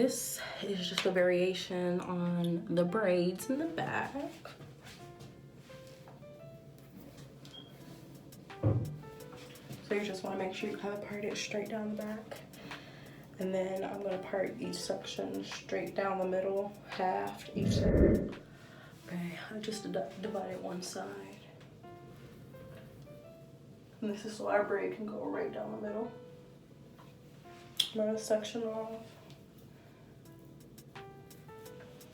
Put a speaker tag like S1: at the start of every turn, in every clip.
S1: this is just a variation on the braids in the back. So you just want to make sure you kind of part it straight down the back. And then I'm going to part each section straight down the middle, half each side. Okay, I just divided one side. And this is so our braid can go right down the middle. I'm going to section off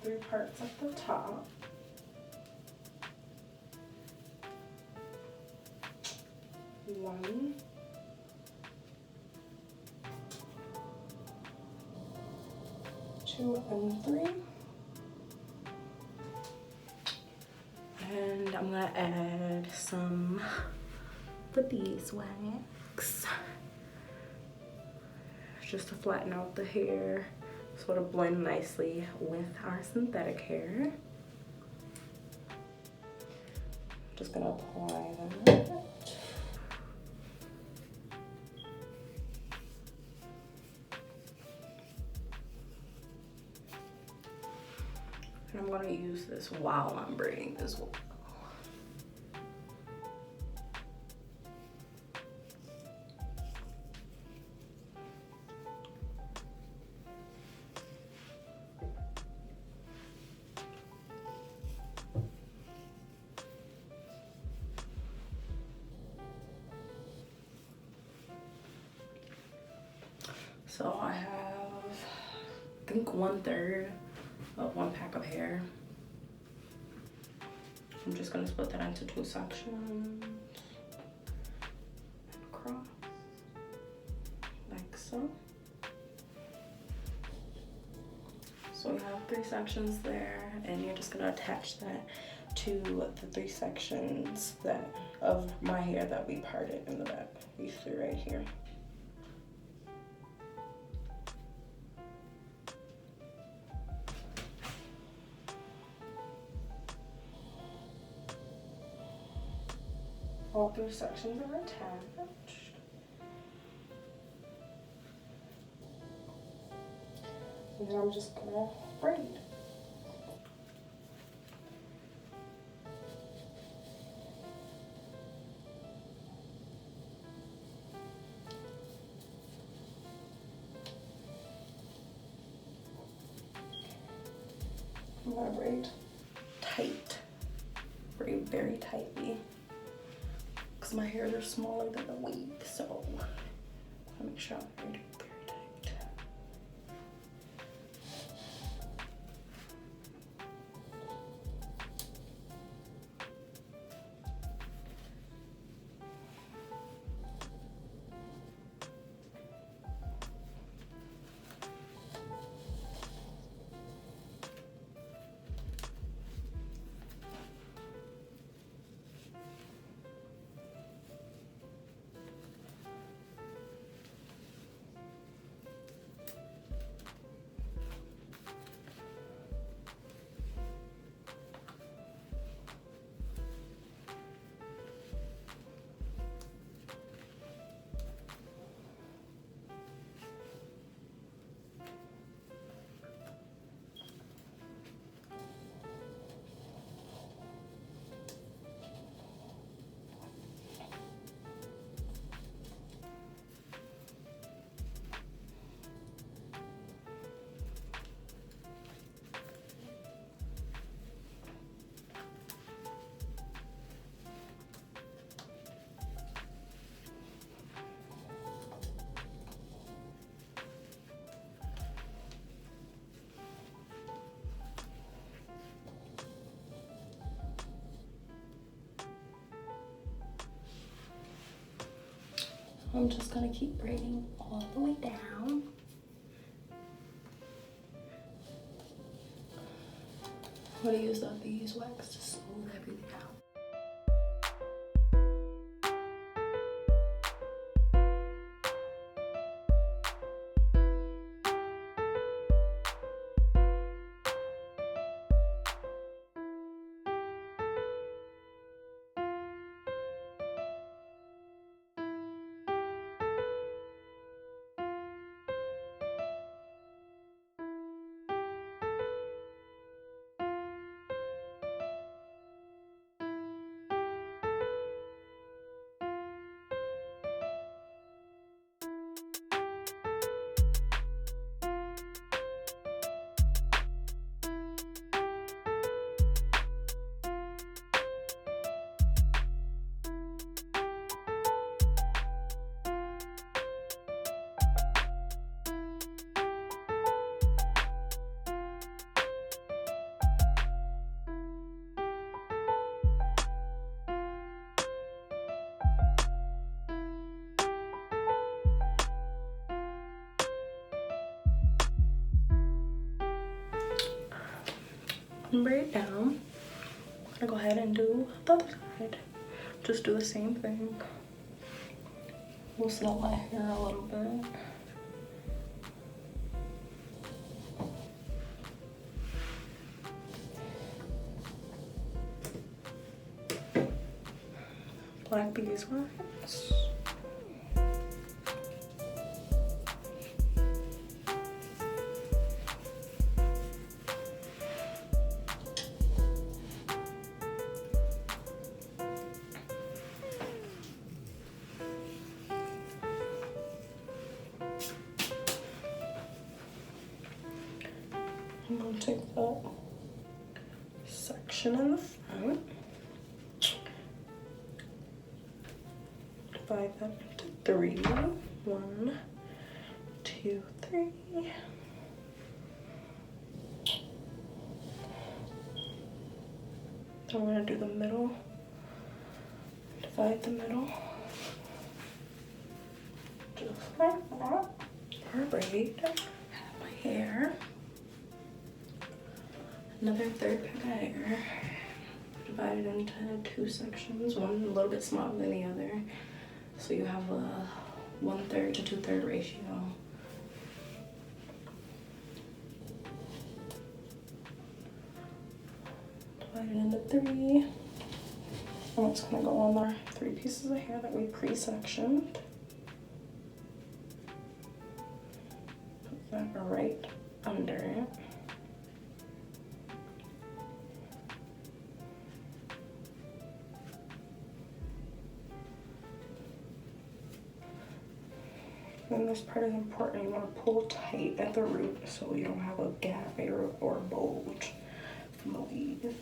S1: 3 parts at the top. One. 2 and 3. And I'm gonna add some the beeswax just to flatten out the hair so it'll blend nicely with our synthetic hair. Just gonna apply that. And I'm going to use this while I'm braiding as well. So I have, I think 1/3 of 1 pack of hair. I'm just gonna split that into 2 sections and across, like so. So we have 3 sections there, and you're just gonna attach that to the 3 sections that of my hair that we parted in the back. These 3 right here. All 3 sections are attached. And then I'm just gonna braid. I'm gonna braid tight. Braid very tightly. Because my hairs are smaller than the wig, so I'll make sure I'm braiding very tight. I'm just gonna keep braiding all the way down. I'm gonna use the beeswax to smooth everything out. and braid down. I'm gonna go ahead and do the other side. Just do the same thing. Loosen up my hair a little bit. Black Beeswax. I'm going to take that section in the front, divide that into 3. 1, 2, 3. I'm going to do the middle, divide the middle, just like that. For a braid, have my hair. Another third pack of hair, divided into 2 sections, one a little bit smaller than the other, so you have a 1/3 to 2/3 ratio. Divided into 3, and it's gonna go on our 3 pieces of hair that we pre-sectioned. Put that right under it. And this part is important. You want to pull tight at the root so you don't have a gap or a bulge from the weave.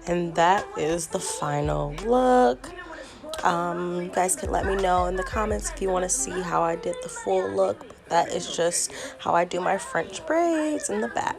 S1: And that is the final look. You guys can let me know in the comments if you want to see how I did the full look. But that is just how I do my French braids in the back.